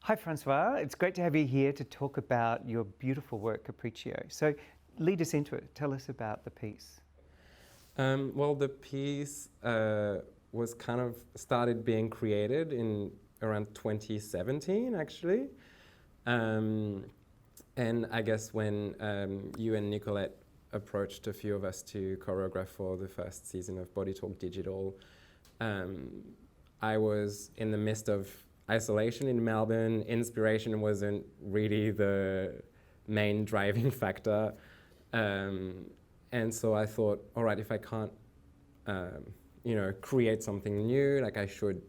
Hi Francois, it's great to have you here to talk about your beautiful work, Capriccio. So lead us into it. Tell us about the piece. Well, the piece was kind of started being created in around 2017, actually. And I guess when you and Nicolette approached a few of us to choreograph for the first season of Bodytorque.Digital, I was in the midst of isolation in Melbourne. Inspiration wasn't really the main driving factor. And so I thought, all right, if I can't, create something new, like I should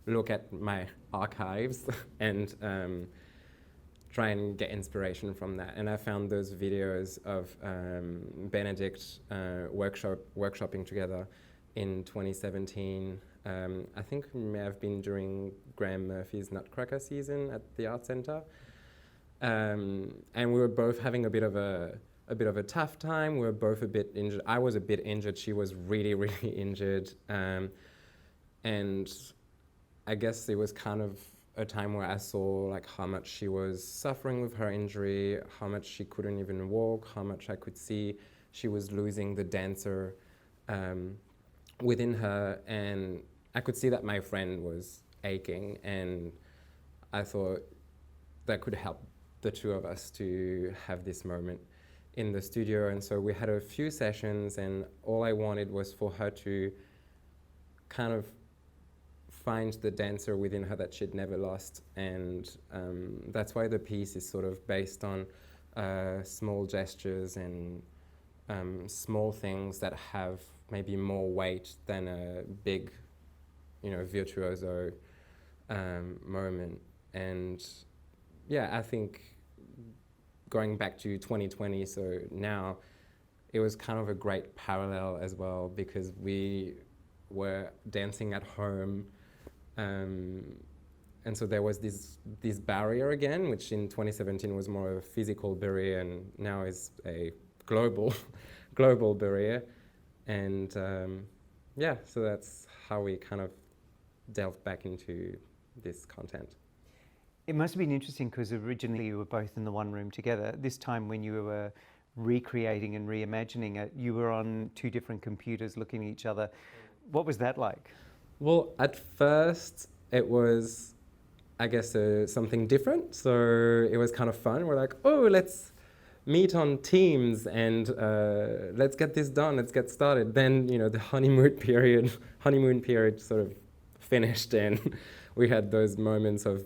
look at my archives and try and get inspiration from that. And I found those videos of Benedict workshopping together in 2017. I think it may have been during Graham Murphy's Nutcracker season at the Art Centre. And we were both having a bit of a tough time. We were both a bit injured. I was a bit injured. She was really, really injured. And I guess it was kind of a time where I saw like how much she was suffering with her injury, how much she couldn't even walk, how much I could see she was losing the dancer within her. And I could see that my friend was aching, and I thought that could help the two of us to have this moment in the studio. And so we had a few sessions, and all I wanted was for her to kind of find the dancer within her that she'd never lost. And that's why the piece is sort of based on small gestures and small things that have maybe more weight than a big, virtuoso moment. And yeah, I think going back to 2020, so now it was kind of a great parallel as well, because we were dancing at home, and so there was this barrier again, which in 2017 was more of a physical barrier, and now is a global barrier. And so that's how we kind of delved back into this content. It must have been interesting because originally you were both in the one room together. This time when you were recreating and reimagining it, you were on two different computers looking at each other. What was that like? Well, at first it was, I guess, something different. So it was kind of fun. We're like, oh, let's meet on Teams and let's get this done. Let's get started. Then, the honeymoon period sort of finished, and we had those moments of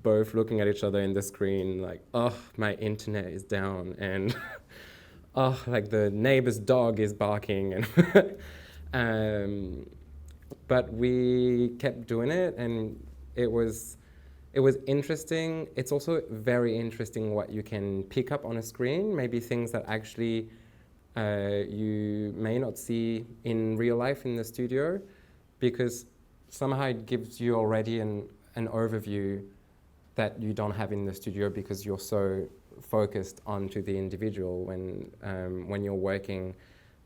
both looking at each other in the screen like, oh, my internet is down, and oh, like the neighbor's dog is barking, and but we kept doing it, and it was interesting. It's also very interesting what you can pick up on a screen, maybe things that actually you may not see in real life in the studio, because somehow it gives you already an overview that you don't have in the studio, because you're so focused onto the individual. When you're working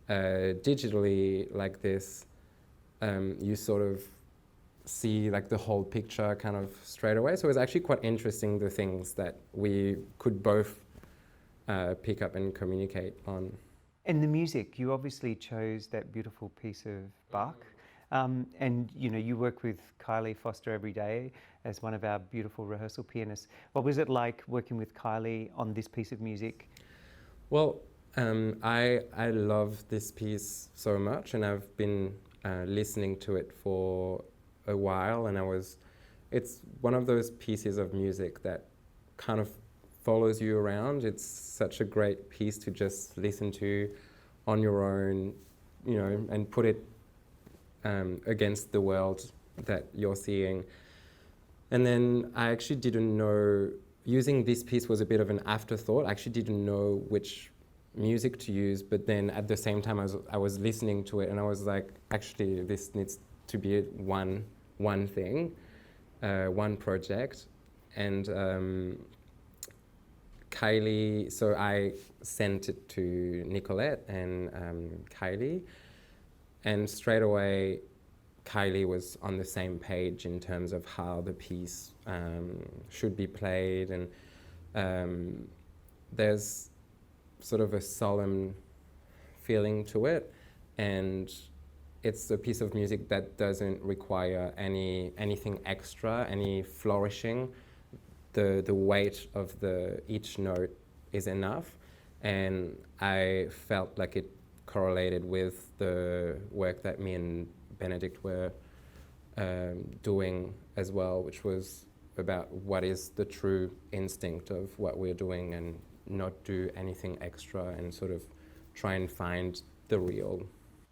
digitally like this, you sort of see like the whole picture kind of straight away. So it's actually quite interesting, the things that we could both pick up and communicate on. And the music, you obviously chose that beautiful piece of Bach. And you work with Kylie Foster every day as one of our beautiful rehearsal pianists. What was it like working with Kylie on this piece of music? Well, I love this piece so much, and I've been listening to it for a while, and it's one of those pieces of music that kind of follows you around. It's such a great piece to just listen to on your own, and put it against the world that you're seeing. And then I actually didn't know, using this piece was a bit of an afterthought. I actually didn't know which music to use, but then at the same time I was listening to it, and I was like, actually this needs to be one thing, one project. And Kylie, so I sent it to Nicolette and Kylie, and straight away Kylie was on the same page in terms of how the piece should be played, and there's sort of a solemn feeling to it, and it's a piece of music that doesn't require anything extra, any flourishing. The weight of each note is enough, and I felt like it correlated with the work that me and Benedict were doing as well, which was about what is the true instinct of what we're doing and not do anything extra and sort of try and find the real.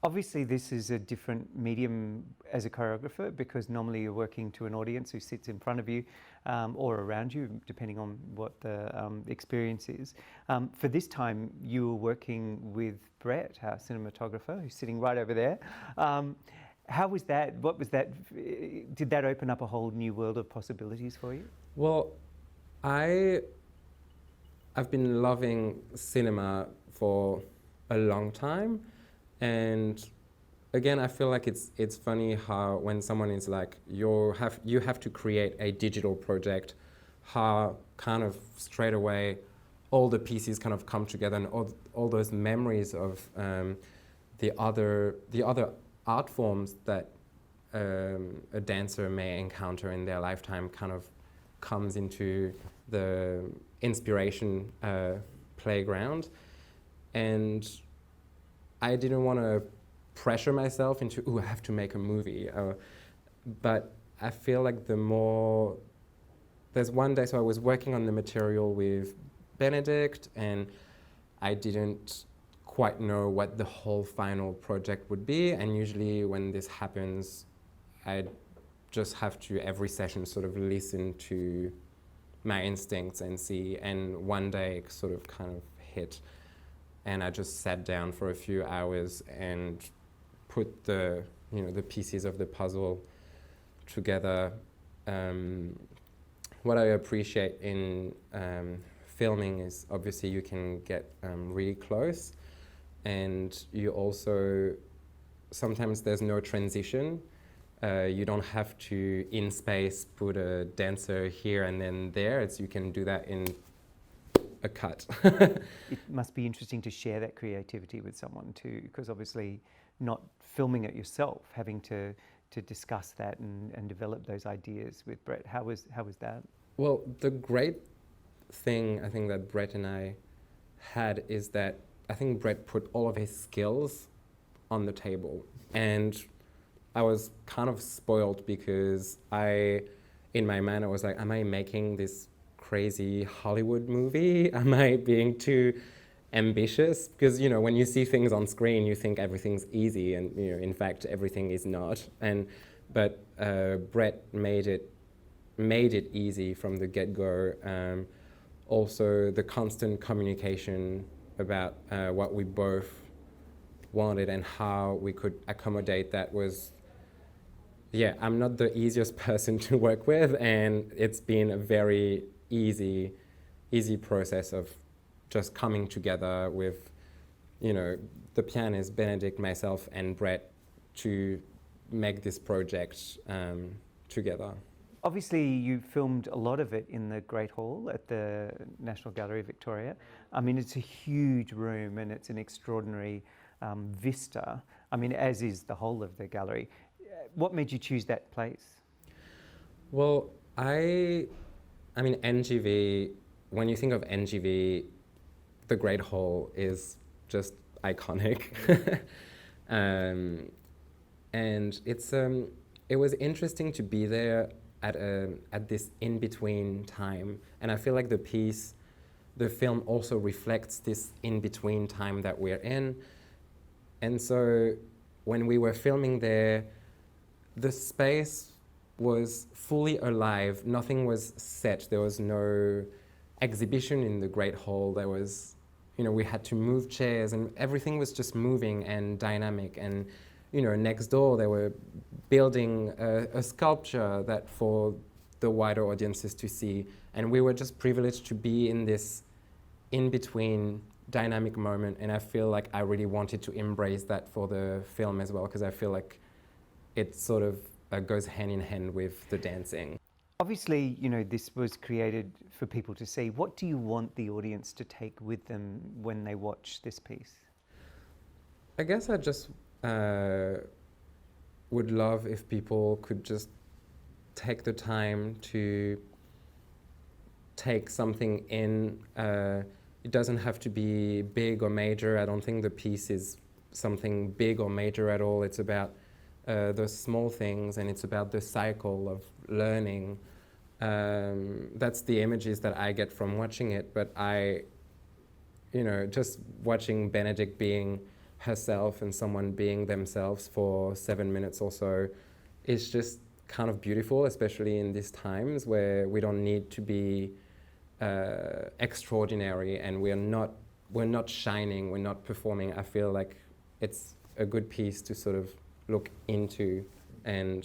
Obviously, this is a different medium as a choreographer, because normally you're working to an audience who sits in front of you or around you, depending on what the experience is. For this time, you were working with Brett, our cinematographer, who's sitting right over there. How was that? What was that? Did that open up a whole new world of possibilities for you? Well, I've been loving cinema for a long time. And again, I feel like it's funny how when someone is like, you have to create a digital project, how kind of straight away all the pieces kind of come together, and all those memories of the other art forms that a dancer may encounter in their lifetime kind of comes into the inspiration playground. And I didn't want to pressure myself into, I have to make a movie. But I feel like there's one day, so I was working on the material with Benedict, and I didn't quite know what the whole final project would be. And usually when this happens, I just have to, every session, sort of listen to my instincts and see. And one day it sort of kind of hit. And I just sat down for a few hours and put the pieces of the puzzle together. What I appreciate in filming is obviously you can get really close, and you also, sometimes there's no transition. You don't have to, in space, put a dancer here and then there. You can do that in a cut. It must be interesting to share that creativity with someone too, because obviously not filming it yourself, having to discuss that and develop those ideas with Brett. How was that? Well, the great thing I think that Brett and I had is that I think Brett put all of his skills on the table, and I was kind of spoiled because in my mind I was like, am I making this crazy Hollywood movie? Am I being too ambitious? Because when you see things on screen, you think everything's easy, and in fact everything is not. But Brett made it easy from the get-go. Also, the constant communication about what we both wanted and how we could accommodate that was. Yeah, I'm not the easiest person to work with, and it's been a very easy process of just coming together with, the pianist, Benedict, myself, and Brett to make this project together. Obviously, you filmed a lot of it in the Great Hall at the National Gallery of Victoria. I mean, it's a huge room and it's an extraordinary vista. I mean, as is the whole of the gallery. What made you choose that place? Well, I mean, NGV, when you think of NGV, the Great Hall is just iconic. And it was interesting to be there at this in-between time. And I feel like the film also reflects this in-between time that we're in. And so when we were filming there, the space was fully alive. Nothing was set. There was no exhibition in the Great Hall. There was, we had to move chairs, and everything was just moving and dynamic. And, next door they were building a sculpture that for the wider audiences to see. And we were just privileged to be in this in-between dynamic moment. And I feel like I really wanted to embrace that for the film as well, because I feel like it sort of goes hand in hand with the dancing. Obviously, you know, this was created for people to see. What do you want the audience to take with them when they watch this piece? I guess I just would love if people could just take the time to take something in. It doesn't have to be big or major. I don't think the piece is something big or major at all. It's about those small things, and it's about the cycle of learning. That's the images that I get from watching it, but just watching Benedict being herself and someone being themselves for 7 minutes or so is just kind of beautiful, especially in these times where we don't need to be extraordinary, and we're not shining, we're not performing. I feel like it's a good piece to sort of look into and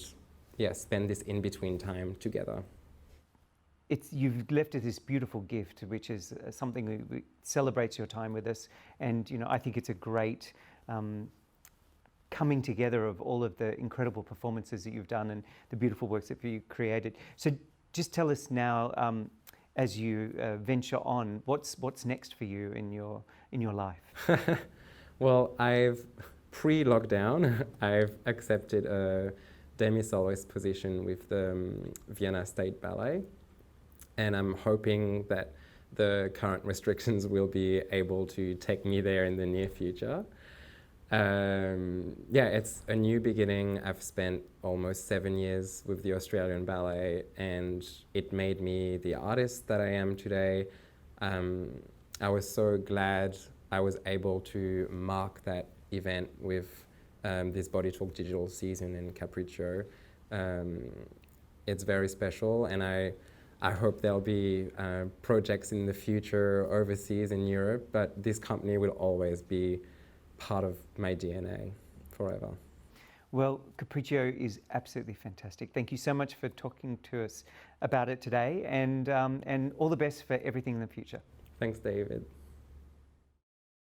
spend this in-between time together. You've left us this beautiful gift, which is something that celebrates your time with us, and I think it's a great coming together of all of the incredible performances that you've done and the beautiful works that you've created. So just tell us now, as you venture on, what's next for you in your life? Well, pre-lockdown, I've accepted a demi-soloist position with the Vienna State Ballet, and I'm hoping that the current restrictions will be able to take me there in the near future. It's a new beginning. I've spent almost 7 years with the Australian Ballet, and it made me the artist that I am today. I was so glad I was able to mark that event with this Bodytorque.Digital season in Capriccio. It's very special, and I hope there'll be projects in the future overseas in Europe, but this company will always be part of my DNA forever. Well, Capriccio is absolutely fantastic. Thank you so much for talking to us about it today, and all the best for everything in the future. Thanks, David.